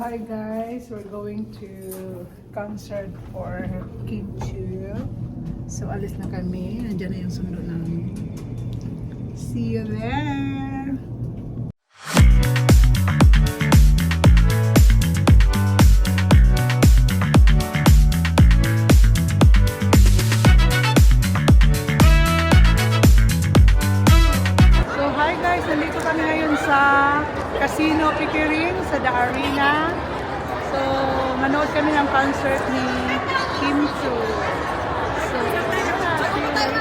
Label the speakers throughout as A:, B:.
A: Hi guys, we're going to concert for Kim Chiu. So alis na kami, nandiyan na yung sundo namin. See you there! So hi guys, nandito kami ngayon sa Casino Pickering sa The Arena. So, manood kami ng concert ni Kim Chiu. So, yeah, see you later.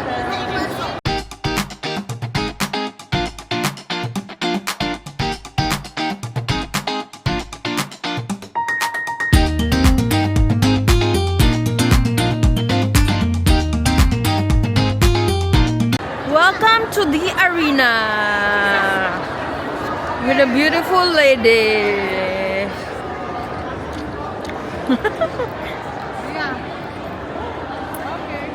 B: Welcome to the arena with a beautiful lady.
A: Yeah. Okay.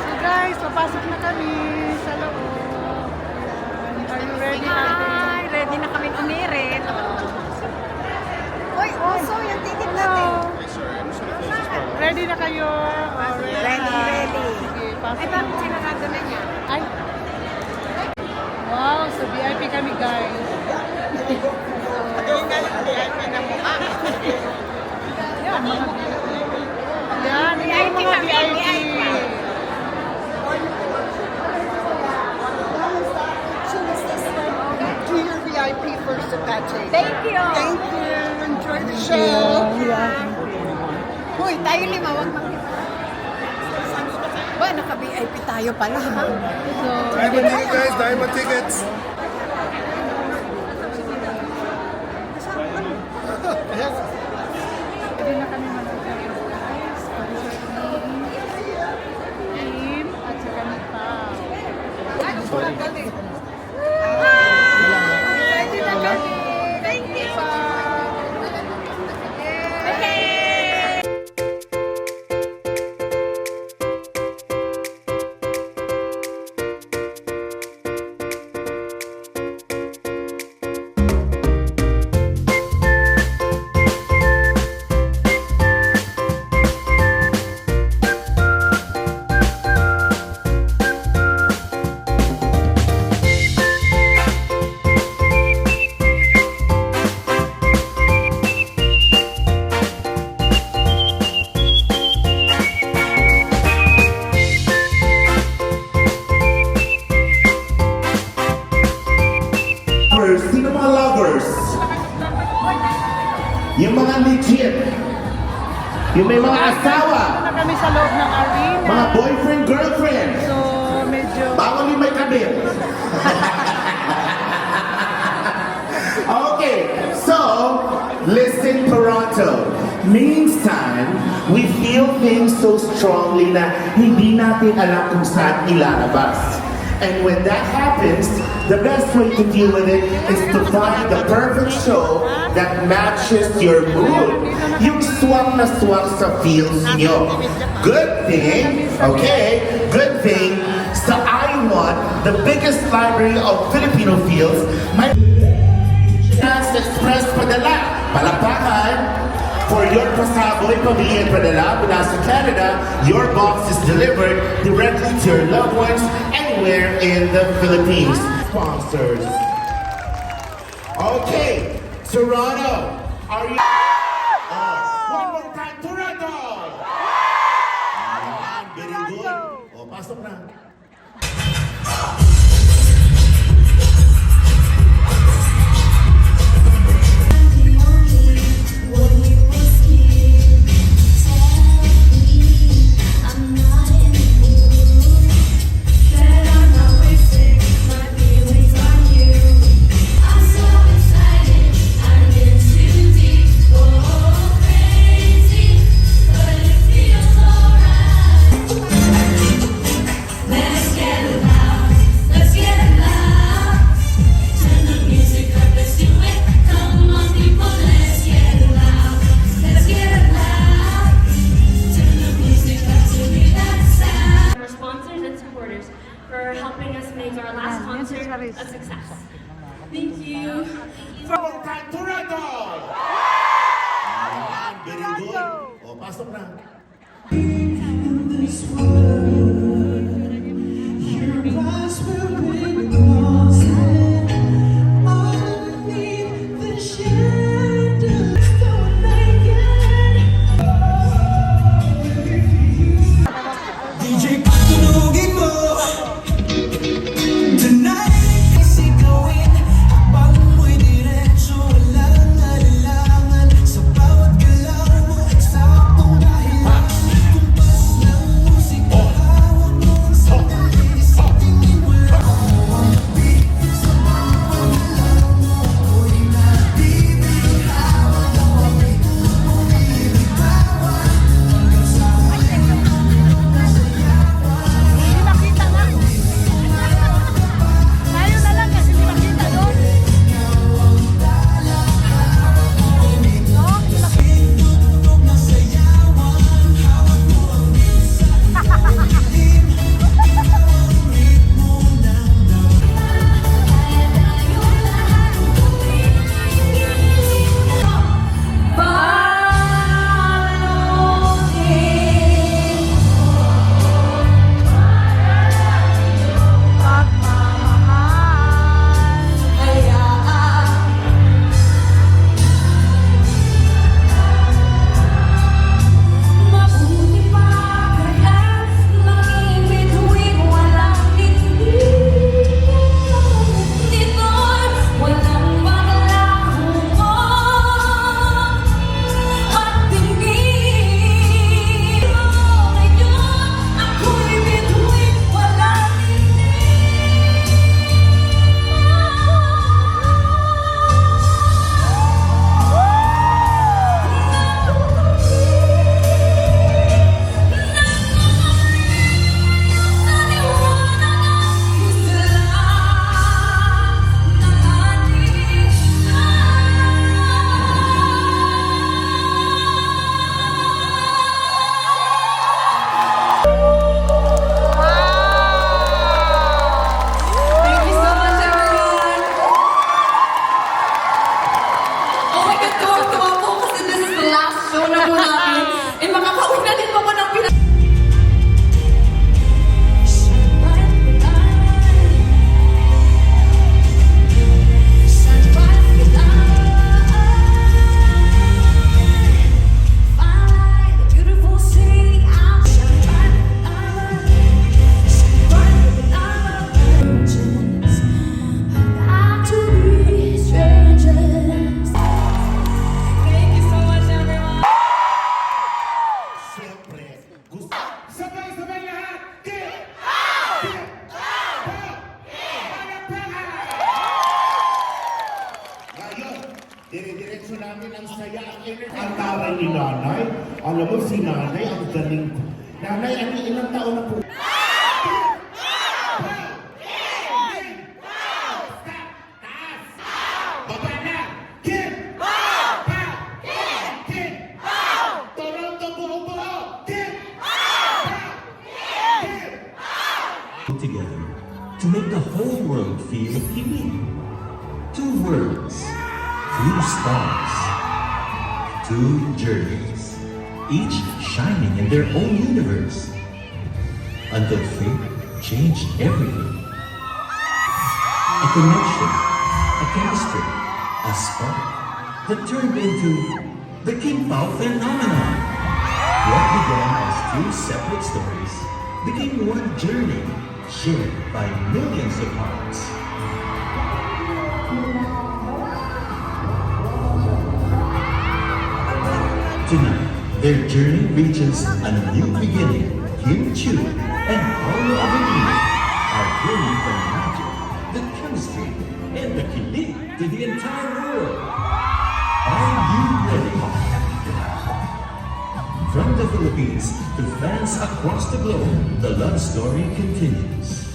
A: So guys, papasok na kami sa loob. Ayan. Are you ready, ate?
B: Hi! Ready na kami umirit.
C: Uy, also yung ticket natin.
A: Ready na kayo? Oh,
C: Ready,
A: na.
C: ready.
A: Sige, pasok.
C: Ay, bakit sinarado na niya?
A: Ay. Wow, so VIP kami guys.
C: Yung VIP na mukha.
A: Yan, mga yan, yung mga VIP.
C: So what's this one? Do your VIP first at that table.
B: Thank you!
C: Thank you. Enjoy the show. Uy, tayo lima, wag makita. Ba, naka-VIP tayo pala. Ha?
A: So,
D: Diamond ticket, guys. Diamond tickets.
A: hindi na kami manood guys. Concert ni Kim at saka ni Pao.
C: Ready na kami. Thank you.
D: Sino mga lovers? Yung mga legit. Yung may mga asawa.
A: Na kami sa loob ng arena.
D: Mga boyfriend, girlfriend.
A: So, medyo...
D: Bawal yung may kabit. Okay, so, listen Toronto. Meantime, we feel things so strongly na hindi natin alam kung saan ilalabas. And when that happens, the best way to deal with it is to find the perfect show that matches your mood. Yung swak na swak sa feels nyo. Good thing, okay, good thing, sa I1, the biggest library of Filipino feels, may Dance Express padala. Palakpakan! For your pasaboy, pamilya at padala mula sa Canada, your box is delivered directly to your loved ones anywhere in the Philippines. Sponsors. Okay, Toronto, are you... one more time, Toronto! Ayan, very good. O, pasok na.
E: I'm so excited, I've been too deep.
B: Thank you.
D: From Toronto! Very good. O, pasok na.
E: DJ tunugin mo tonight. Isigawin habang mo'y diretso, walang alilangan sa bawat galaw mo, eksaktong dahilan. Kumpas ng musika, hawak mo ang sandali sa tingin mo lang. Beat sa bawat galaw mo, ako'y nabibighawa. Lawapit mo kung ibitawan hanggang sa
A: Hindi makita nga. Tayo na lang kasi hindi makita doon. No?
E: tugtog na sayawan, hawak mo ang isa, dilim, ang ritmo ng
F: Mabuti pa kaya maging bituin, walang tindig. Dito'y walang maglahumon at tingin. Ngayon ako'y bituin, walang Thank you so much, everyone. Oh my God, tuwa po kasi this is the last show na po namin. And makakauwi na din po ko ng Pinas. Beautiful city, I'm to be strangers. Thank you so much, everyone.
D: Siyempre, gusto. Sabay-sabay lahat! Get out! Get out! Ngayon, dire-diretso namin ang saya, ang energy. Ang taray ni nanay. Alam mo, si nanay, ang galing ko. Nanay, ilang taon na po? Baba na! Get out! Get out! Toronto buo-buo! Get out! Get
G: together to make the whole world feel kilig. 2 words, 2 stars, 2 journeys, each shining in their own universe. Until fate changed everything. A connection, a chemistry, a spark that turned into the King Pao phenomenon. What began as 2 separate stories became one journey shared by millions of hearts. Tonight, their journey reaches a new beginning. Kim Chu and Paolo Avellino are bringing the magic, the chemistry, and the kilig to the entire world. Are you ready? From the Philippines to fans across the globe, the love story continues.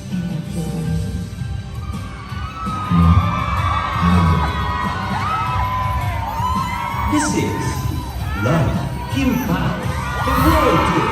G: This is Love Kim Pao, the World Tour.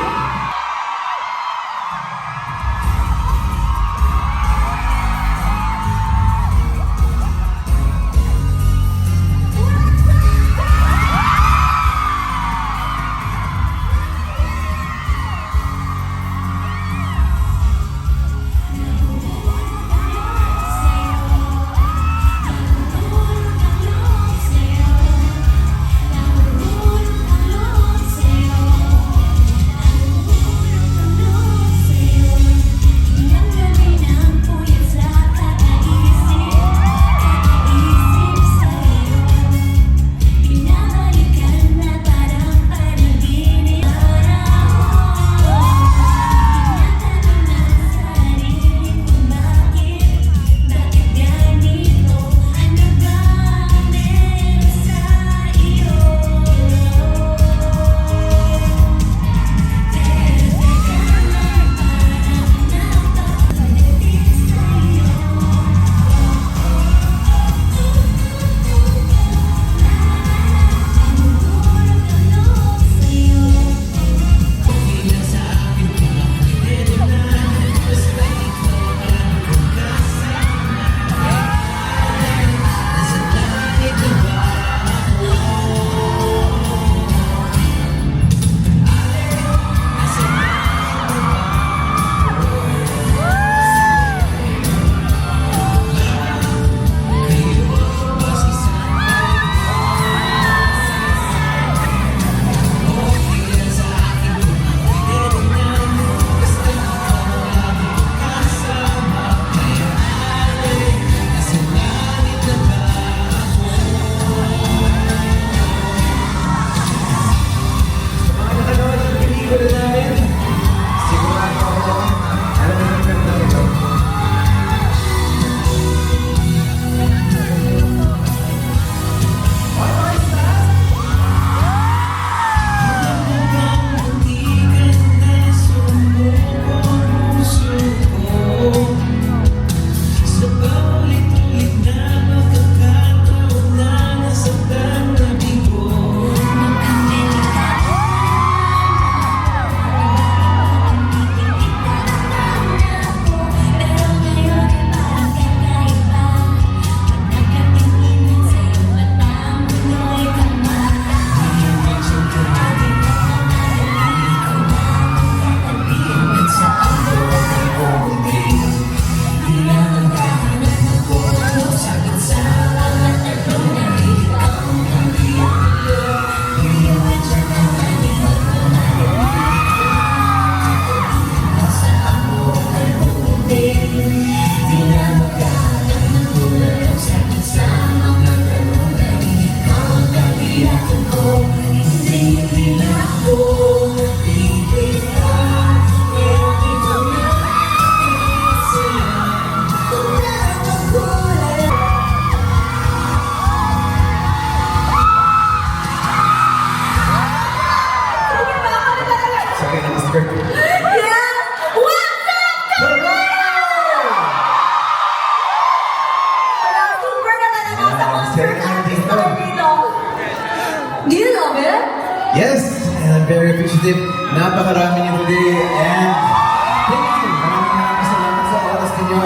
F: concert at this arena. Do you love it?
H: Yes, and I'm very appreciative. Napakarami niyo today and thank you. Maraming salamat sa oras ninyo.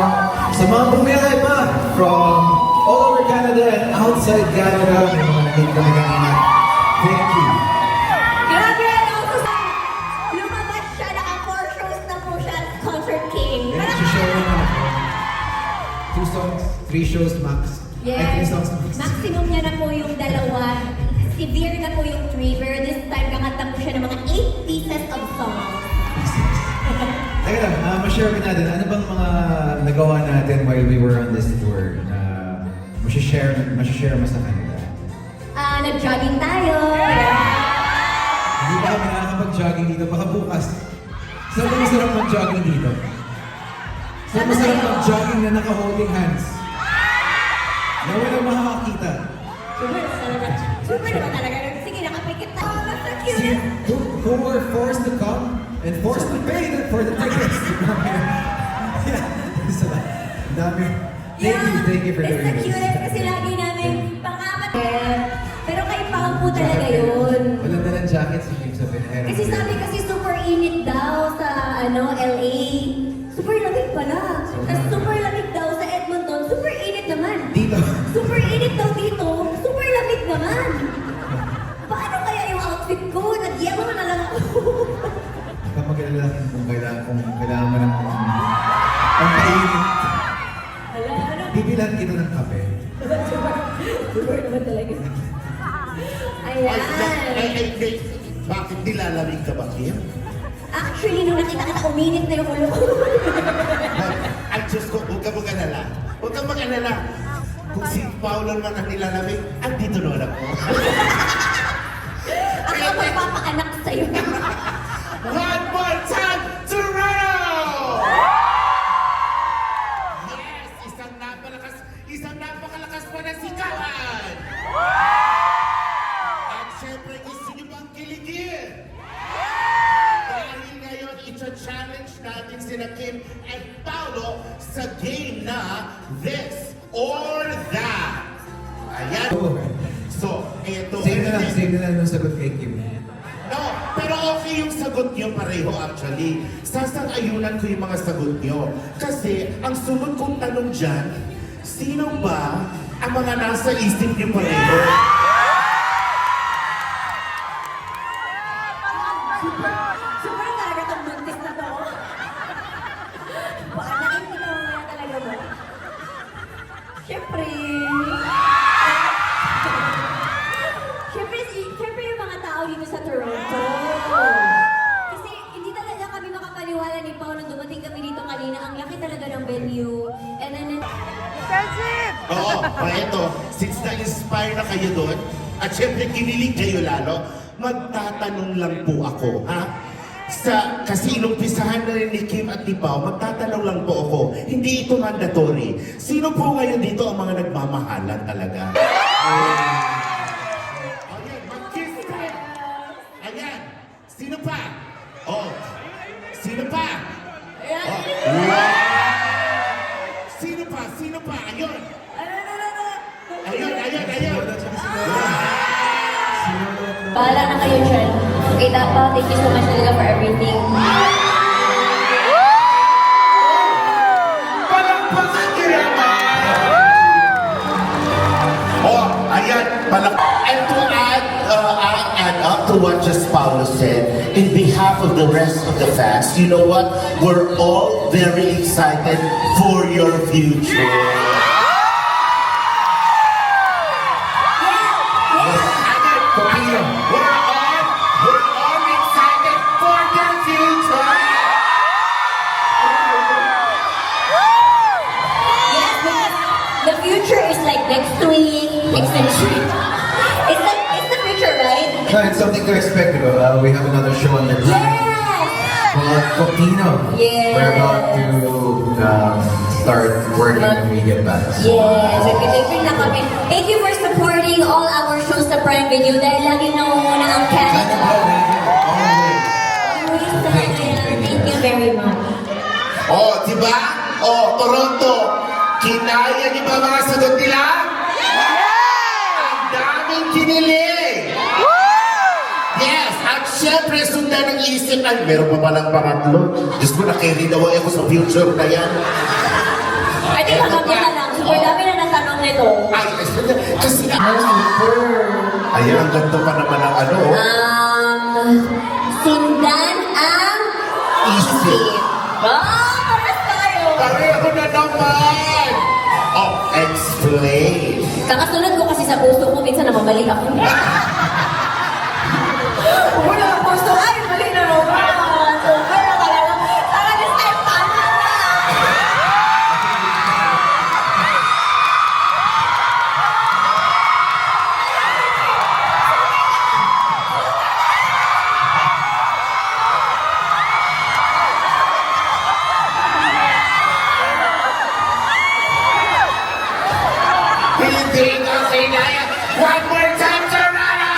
H: Sa mga bumiyahe pa from all over Canada and outside Canada. May mga nakita kami kanina. Thank you.
F: Grabe, also sa lumabas siya, naka 4 shows na po siya as Concert King.
H: Then show naman ako. 2 songs, 3 shows max. Ay, 3 songs max.
F: Maximum niya na po yung 2. Severe na po yung 3. Pero this time, kakanta po siya ng mga 8 pieces of songs.
H: Teka lang, ma-share ko natin. Ano bang mga nagawa natin while we were on this tour na ma-share mo sa kanila?
F: Nag-jogging tayo.
H: Hindi pa kami nakakapag-jogging dito. Baka bukas. Saan ba masarap mag-jogging dito? Saan masarap mag-jogging na naka-holding hands? Na walang makakakita.
F: Super naman talaga. Sige, nakapikit tayo. That's so
H: See,
F: cute.
H: who were forced to come and forced to pay for the tickets. Yeah. So, dami. Thank you for
F: It's
H: doing
F: the
H: this.
F: cutest kasi lagi namin pang-apat. Pero kayo pa po talaga yun.
H: Walang dalang jacket si Kim sa Pinero.
F: Kasi sabi kasi super init daw sa LA. Super lamig pala. Tapos super lamig daw sa Edmonton. Super init naman.
H: Dito.
F: Super init daw dito. Super lamig naman. Paano kaya yung outfit ko? Nag-yellow na lang ako.
H: Kapag lalaki kung kailangan mo ng pangkainit,
F: Ano?
H: bibilan kita ng kape.
F: Super naman talaga. Ayan.
D: Bakit nilalamig ka ba, Kim?
F: Actually, nung nakita kita, uminit na yung ulo ko.
D: Ay, Diyos ko, huwag ka mag-alala. Huwag kang mag-alala. Kung si Paolo naman ang nilalamig, andito naman ako.
F: Ako magpapaanak sa'yo.
D: One more time, Toronto! Yes, isang napakalakas pa na sigawan! At syempre, gusto niyo bang kiligin? Dahil ngayon, ita-challenge natin sina Kim at Paolo sa game na This or That. Ayan. So, eto.
H: Same na lang nung sagot kay Kim.
D: No, pero okay yung sagot nyo pareho actually. Sasang-ayunan ko yung mga sagot nyo. Kasi ang sunod kong tanong dyan, sino ba ang mga nasa isip nyo pareho?
F: Super talaga itong buntis na to. Baka nakikinig mo na talaga mo. Siyempre. Siyempre yung mga tao dito sa Toronto. Kasi hindi talaga kami makapaniwala ni Pao nung dumating kami dito kanina. Ang laki talaga ng venue. And then,
D: Oo, eto, since na-inspire na kayo doon, at syempre kinilig kayo lalo, magtatanong lang po ako, ha? Kasi inumpisahan na rin ni Kim at ni Pao, magtatanong lang po ako. Hindi ito mandatory. Sino po ngayon dito ang mga nagmamahalan talaga? Ayan, mag-kiss po. Ayan, sino pa? Oh, sino pa? Oh, wow! Sino pa? Sino pa? Ayun! Ayun!
F: bahala na kayo dyan. Okay, Tapa, thank you so much talaga for everything.
D: Palakpakan niyo naman! Oh, ayan, And to add up to what just Paolo said, in behalf of the rest of the fans, you know what? We're all very excited for your future. We're all excited for your future.
F: Yes, because the future is like next week, next week. It's the future, right?
H: No, it's something to expect. We have another show on the line.
F: Yes!
H: Called Copino.
F: Yes.
H: We're about to start working when we get back.
F: Yes, nag-deliver na kami. Thank you for supporting all our shows sa Prime Video dahil lagi nangunguna ang Canada. Always talaga yan. Thank you very much.
D: Oh, diba? Oh, Toronto, kinaya niyo ba mga sagot nila? Siyempre, sundan ng isip. Ay, meron pa palang pangatlo. Diyos ko, na-carry daw ako sa future na yan.
F: Ay, di ba kami na lang? Super dami na natanong nito.
D: Ay, kasi ayan, ang ganda pa naman ng ano.
F: Sundan ang
D: Isip.
F: paras tayo.
D: Pareho na naman! Oh, explain.
F: Kakasunod ko kasi sa puso ko, minsan namamali ako. Wala ang puso, ay, mali na naman. Super na talaga. Tara, this time, tama na.
D: Hindi ko kinaya. One more time, Serrano!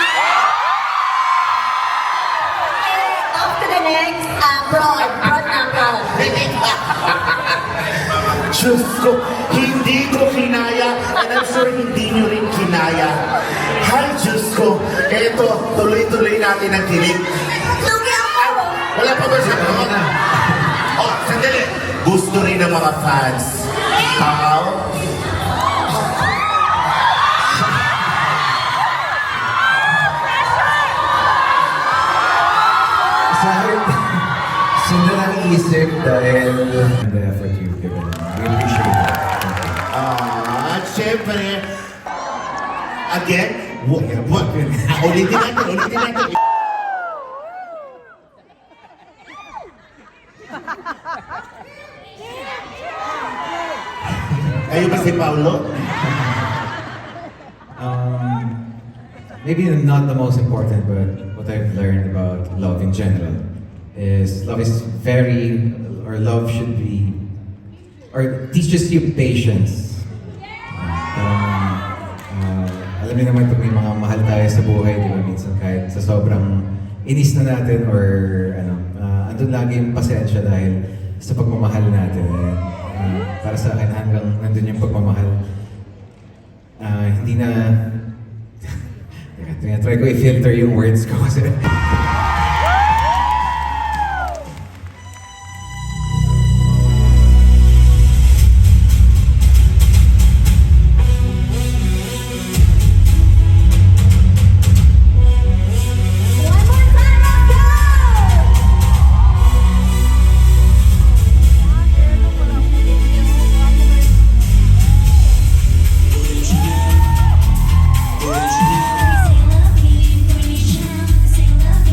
F: Off to the next, broad knuckle.
D: Diyos ko, hindi ko kinaya. And I'm sure hindi nyo rin kinaya. Hay, Diyos ko. Eto, tuloy-tuloy natin ang kilig.
F: Lugi ako!
D: Wala pa ba siya? Oh, sandali. Gusto rin ng mga fans. Pao?
H: Sa akin, sundan ang isip dahil the effort you've given. We appreciate it.
D: At syempre, again, ulitin natin. Kayo ba si Paulo?
H: Maybe not the most important, but what I've learned about love in general is love should be, or teaches you patience. Alam niyo naman pag may mga mahal tayo sa buhay, di ba, minsan kahit sa sobrang inis na natin or andun lagi yung pasensya dahil sa pagmamahal natin. Para sa akin, hanggang nandun yung pagmamahal, hindi na, try ko i-filter yung words ko kasi
F: One more time, let's go! Say love me, when you shout, say love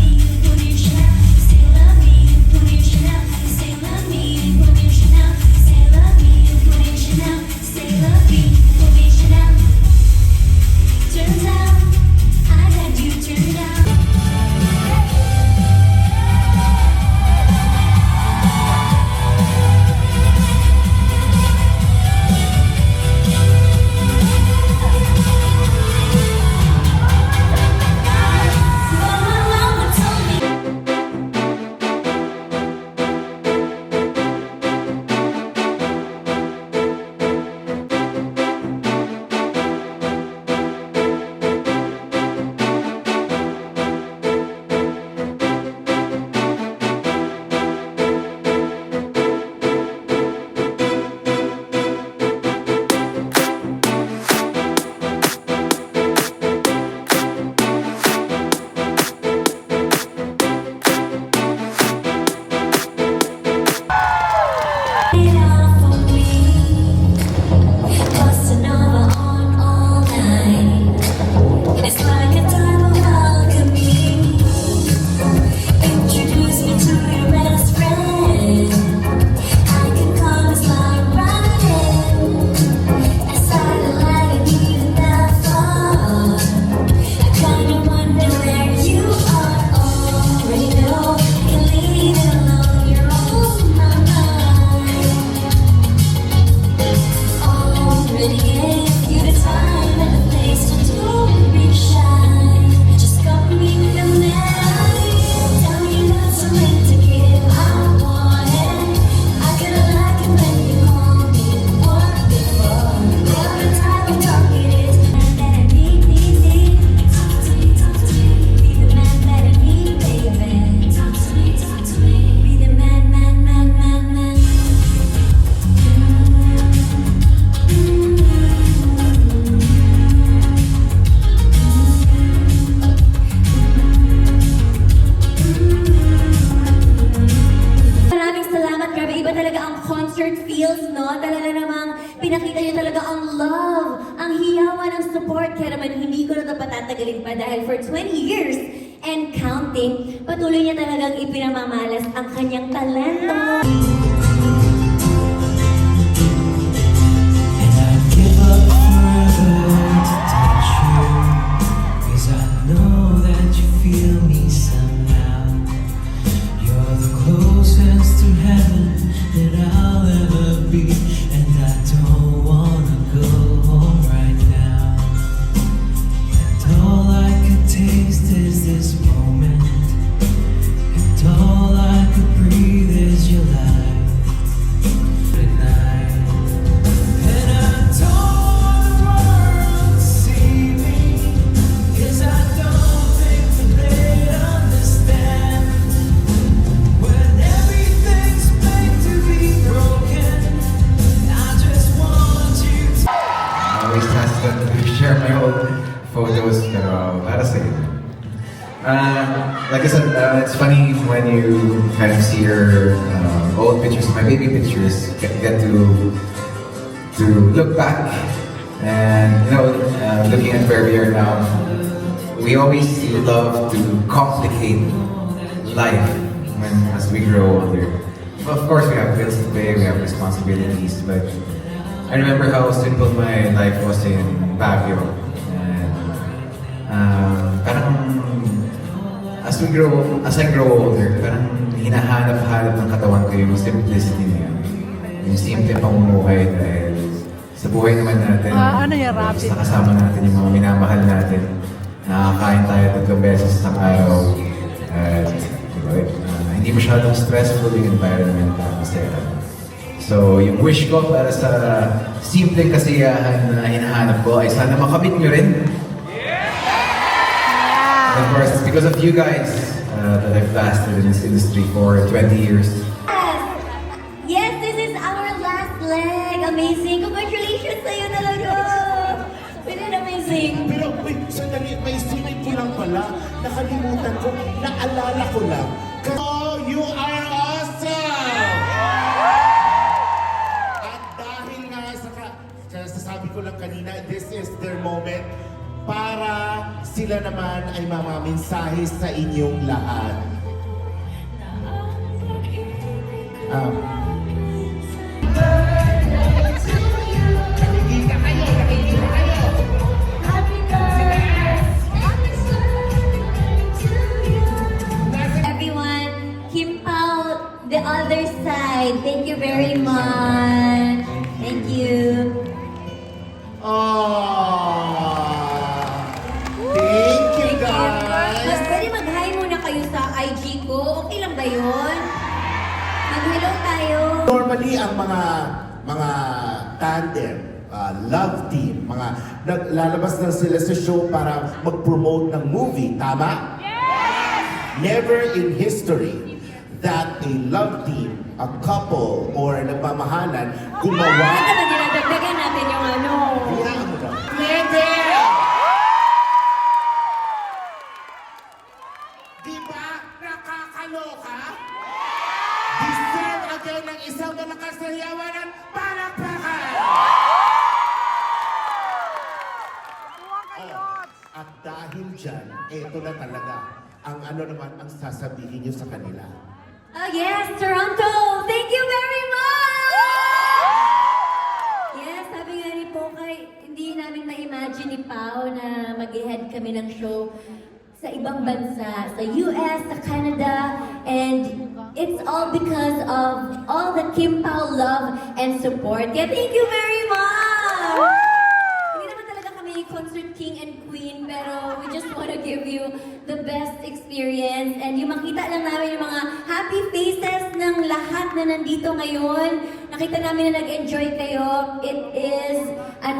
F: ng support. Kaya naman hindi ko na ito patatagalin pa dahil for 20 years and counting, patuloy niya talagang ipinamamalas ang kanyang talento.
E: And I'd give up forever to touch you, 'cause I know that you feel me somehow. You're the closest to heaven that I'll ever be, and I don't wanna go home right now. And all I could taste is this moment, and all I could breathe is your light tonight. And I don't want the world to see me, 'cause I don't think that they'd understand. When everything's made to be broken, I just want you to.
H: I always hesitant to share my old photos, pero para sa inyo. Like I said, it's funny when you kind of see your old pictures, my baby pictures, get to look back and, you know, looking at where we are now, we always love to complicate life as we grow older. Well, of course, we have bills to pay, we have responsibilities, but I remember how simple my life was in Baguio. And parang as I grow older, parang hinahanap-hanap ng katawan ko yung simplicity niya. Yung simple pamumuhay dahil sa buhay naman natin,
A: ano yung rapid?
H: basta kasama natin yung mga minamahal natin. Nakakain tayo 3 beses sa araw. At diba, hindi masyadong stressful yung environment kasi. So, yung wish ko para sa simpleng kasiyahan na hinahanap ko ay sana makamit nyo rin. And of course, it's because of you guys that I've lasted in this industry for 20 years.
F: Yes, this is our last leg. Amazing. Congratulations sa'yo talaga. We did amazing.
D: Pero wait, sandali, may singit ko lang pala. Nakalimutan ko, naalala ko lang. Oh, you are awesome! At dahil nga sasabi ko lang kanina, this is their moment para sila naman ay mamaminsahe sa inyong lahat.
F: Everyone, Kim Pao, the other side. Thank you very much. Thank you.
D: Thank you guys!
F: Mas pwede mag-hi muna kayo sa IG ko. Okay lang ba yun? Mag-hello tayo.
D: Normally, ang mga tandem, love team, mga naglalabas na sila sa show para mag-promote ng movie, tama? Yes! Never in history that a love team, a couple, or nagmamahalan gumawa.
F: Bakit naman dinadagdagan natin yung ano?
D: Hayaan mo daw. Never! Di ba nakakaloka? Deserve again ng isang malakas na yawanan para pakan! At dahil dyan, eto na talaga ang ano naman ang sasabihin nyo sa kanila.
F: Oh yes, Toronto! Thank you very much! Yes, sabi nga ni Pokay, hindi namin ma-imagine ni Pao na mag-head kami ng show sa ibang bansa, sa US, sa Canada, and it's all because of all the Kim Pao love and support. Kaya thank you very much! Hindi naman talaga kami concert king and queen, pero we just want to give you the best experience. And yung makita lang namin yung mga happy faces ng lahat na nandito ngayon. Nakita namin na nag-enjoy kayo. It is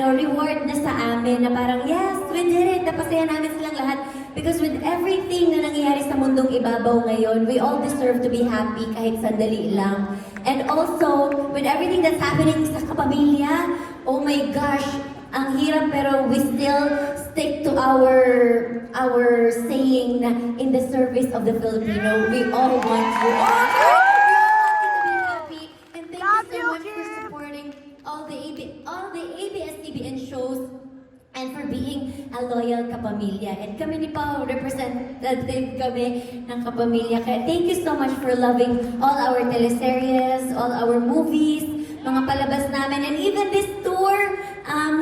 F: reward na sa amin na parang, yes, we did it. Napasaya namin silang lahat. Because with everything na nangyayari sa mundong ibabaw ngayon, we all deserve to be happy kahit sandali lang. And also, with everything that's happening sa kapamilya, oh my gosh, ang hirap pero we still stick to our saying na in the service of the Filipino, we all want you. We all want you to be happy. And thank you so much for supporting all the ABS-CBN shows and for being a loyal kapamilya. And kami ni Pao, representative kami ng kapamilya. Kaya thank you so much for loving all our teleseries, all our movies, mga palabas namin, and even this tour,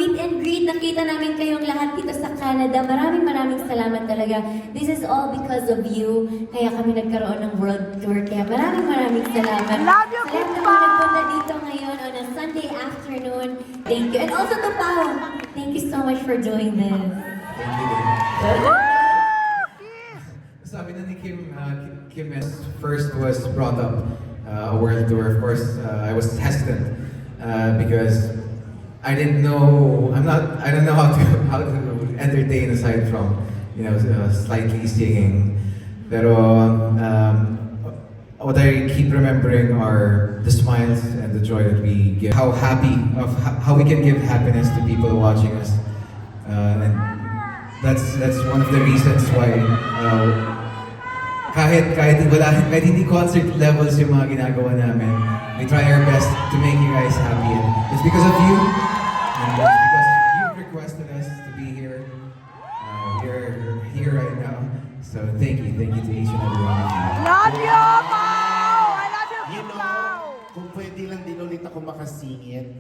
F: meet and greet, nakita namin kayong lahat dito sa Canada. Maraming salamat talaga. This is all because of you. Kaya kami nagkaroon ng world tour. Kaya maraming salamat.
A: Love you,
F: Sa lahat
A: Kim
F: ng mga
A: Pao!
F: nagpunta dito ngayon on a Sunday afternoon. Thank you. And also to Pao, thank you so much for doing this.
H: Thank you. Sabi na ni Kim, Kim S. first was brought up a world tour. Of course, I was hesitant because I didn't know. I don't know how to entertain aside from slightly singing. Pero what I keep remembering are the smiles and the joy that we give. How we can give happiness to people watching us, and that's one of the reasons why. Kahit hindi concert levels yung mga ginagawa namin, we try our best to make you guys happy. And it's because of you, and it's because you've requested us to be here. We're here right now. So thank you to each and every one of you.
A: Love you, Pao! I love you,
D: You
A: Kim
D: know,
A: Pao!
D: kung pwede lang din ulit ako makasingit.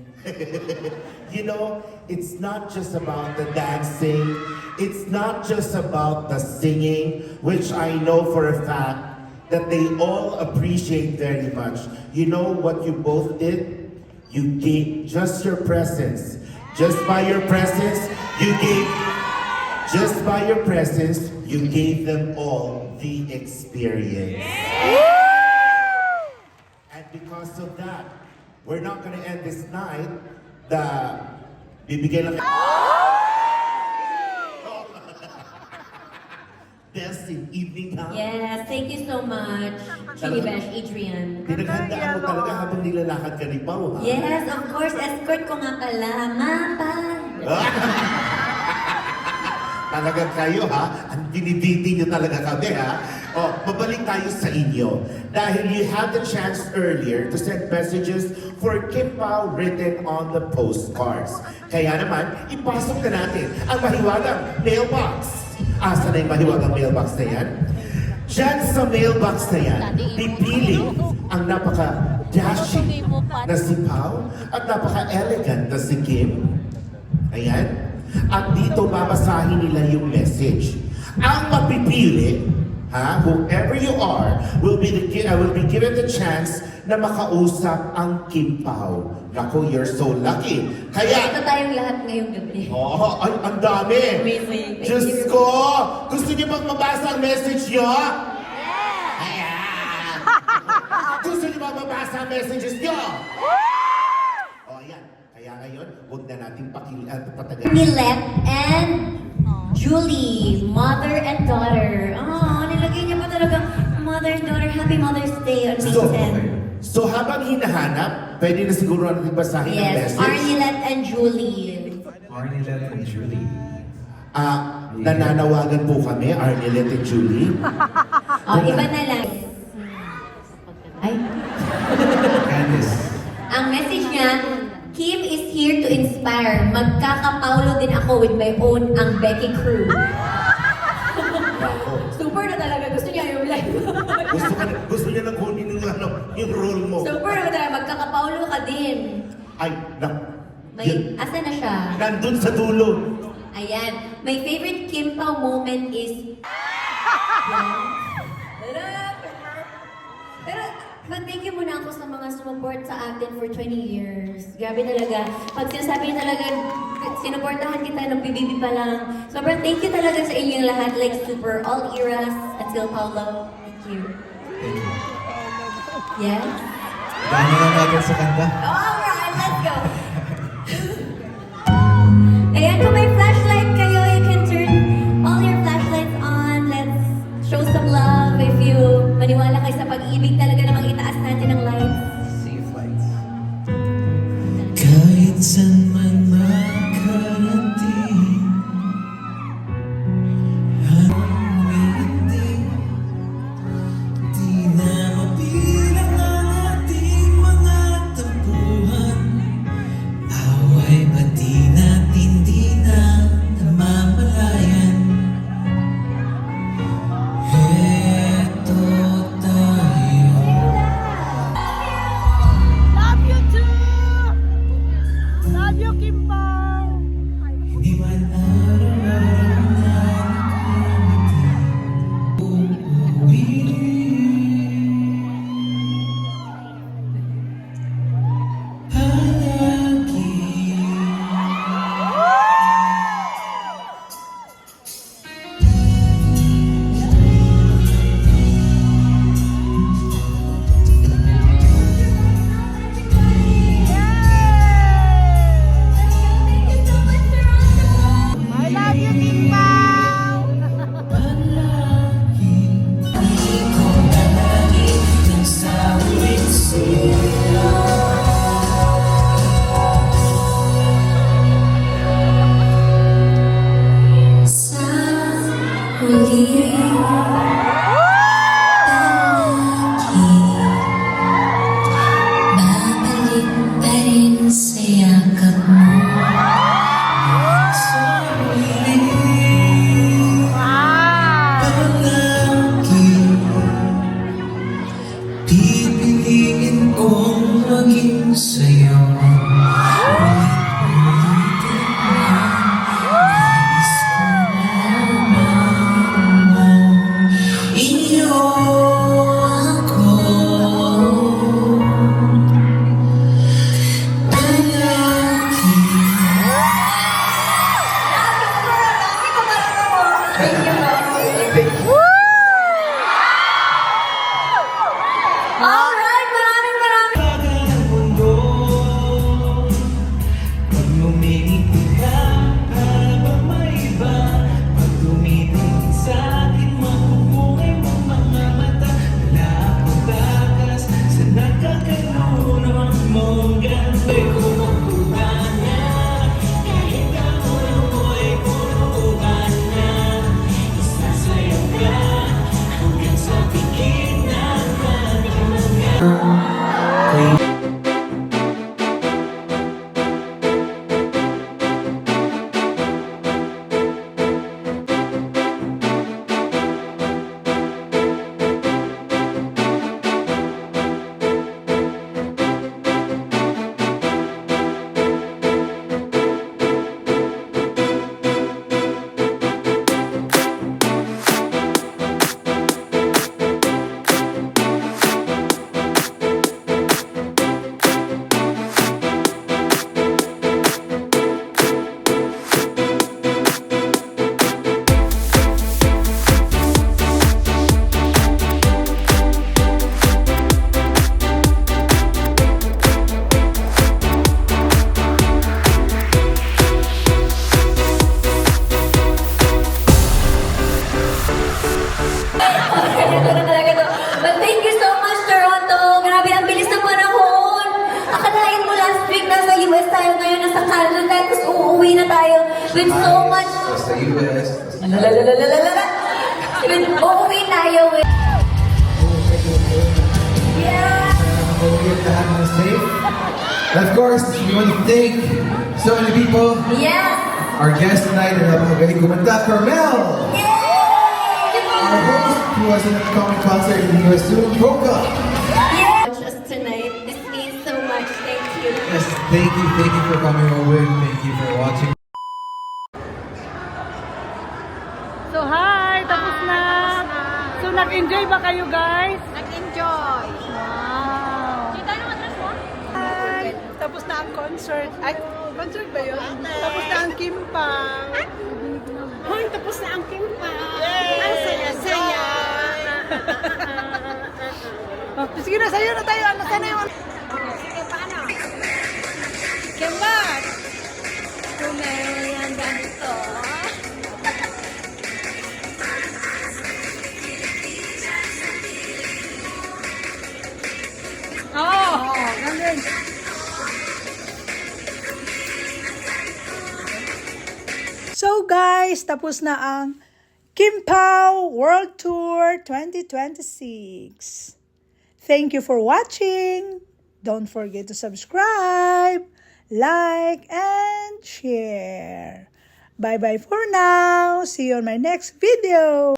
D: It's not just about the dancing. It's not just about the singing, which I know for a fact that they all appreciate very much. You know what you both did? You gave just your presence. Just by your presence, you gave them all the experience. And because of that, we're not gonna end this night. Bibigyan lang Best in evening gown.
F: Yes, thank you so much, Chili Bash, Adrian.
D: Pinaghandaan mo talaga habang nilalakad ka ni Pao, ha?
F: Yes, of course, escort ko nga pala, Mapa.
D: Talagang kayo, ha? Ang diniditi nyo talaga kami, ha? O, babalik tayo sa inyo. Dahil you had the chance earlier to send messages for Kim Pao written on the postcards. Kaya naman, ipasok na natin ang mahiwagang mailbox. Asa na yung mahiwagang mailbox na yan? Diyan sa mailbox na yan, pipili ang napaka-dashing na si Pao at napaka-elegant na si Kim. Ayan. At dito babasahin nila yung message. Ang mapipili, whoever you are, will be given the chance na makausap ang Kim Pao. Naku, you're so lucky. Kaya,
F: Ito tayong lahat ngayong gabi.
D: ay, ang dami.
F: Amazing. Thank
D: Diyos
F: you.
D: ko! Gusto niyo bang mabasa ang message niyo? Ayan! Gusto niyo bang mabasa ang messages niyo? O, ayan. Kaya ngayon, huwag na natin patagal.
F: Nilette and Julie, mother and daughter. Oh, nilagay niya pa talaga mother and daughter. Happy Mother's Day on May 10.
D: So habang hinahanap, pwede na siguro natin basahin ang
F: Yes,
D: message.
F: Arnilette and Julie.
H: Arnilette and Julie.
D: Nananawagan po kami, Arnilette and Julie.
F: Oh, iba na lang. Ay.
H: Candice.
F: Ang message niya, Kim is here to inspire. Magkakapaulo din ako with my own ang Becky crew. Super na talaga. Gusto niya yung live.
D: Gusto niya nang kunin yung role mo.
F: Super na talaga. Magkakapaulo ka din.
D: Ay,
F: Asa na siya?
D: nandun sa dulo.
F: Ayan. My favorite Kim Pao moment is... Pero, mag-thank you muna ako sa mga sumupport sa atin for 20 years. Grabe talaga. Pag sinasabi niya talaga, sinuportahan kita nung BBB pa lang. Sobrang thank you talaga sa inyong lahat. Like super, all eras, until Paulo. Thank you.
H: Thank you.
F: Yes?
H: Dami na natin sa kanta.
F: Alright, let's go! Ayan, kung may flashlight kayo, you can turn all your flashlights on. Let's show some love. If you maniwala kayo sa pag-ibig talaga namang itaas natin ang lights.
H: Safe flights.
E: Kahit saan man makarating, di na mabilang ang ating mga tampuhan. Away pati natin di na
F: muli babalik pa rin sa yakap mo.
E: Pipiliin kong maging sa'yo. Nais ko lamang mo. Iyo ako. Palagi.
F: Alright, maraming
E: Ang mundo. Pag lumilipad ka, para bang may iba? Pag tumitingin sa'kin, makukuhay mo mga mata. Wala akong takas sa nagkakaroon mong ganto'y kumukuha na. Kahit ako ako'y kumukuha na. Isasayaw ka hanggang sa pikit ng aking mga
F: But thank you so much, Toronto. Grabe, ang bilis ng panahon. Akalain mo last week nasa US tayo, ngayon nasa Canada, tapos uuwi na tayo with so much...
H: Sa US.
F: Lalalalalalala. Uuwi tayo with... Yeah!
H: Safe. And of course, we want to thank so many people.
F: Yes!
H: Our guest tonight, napakagaling kumanta, Carmel! Our host, who was in the upcoming concert in the US soon, Roka.
F: Watch us tonight. This means so much. Thank you.
H: Yes, thank you for coming over. Thank you for watching.
A: So hi, tapos na. So nag-enjoy ba kayo guys?
B: Nag-enjoy.
A: Wow. Hi. Tapos na ang concert. Ay, concert ba yun? Tapos na ang Kimpang.
C: Hoy, tapos na ang kimpa.
A: Yay!
C: Ang saya-saya.
A: Oh, sige na, sa'yo na tayo. Ano sana yun?
C: Sige, paano?
A: Kimbat!
C: Kung meron yan ganito.
A: Oo, ganun. So guys, tapos na ang Kim Pao World Tour 2026. Thank you for watching. Don't forget to subscribe, like, and share. Bye-bye for now. See you on my next video.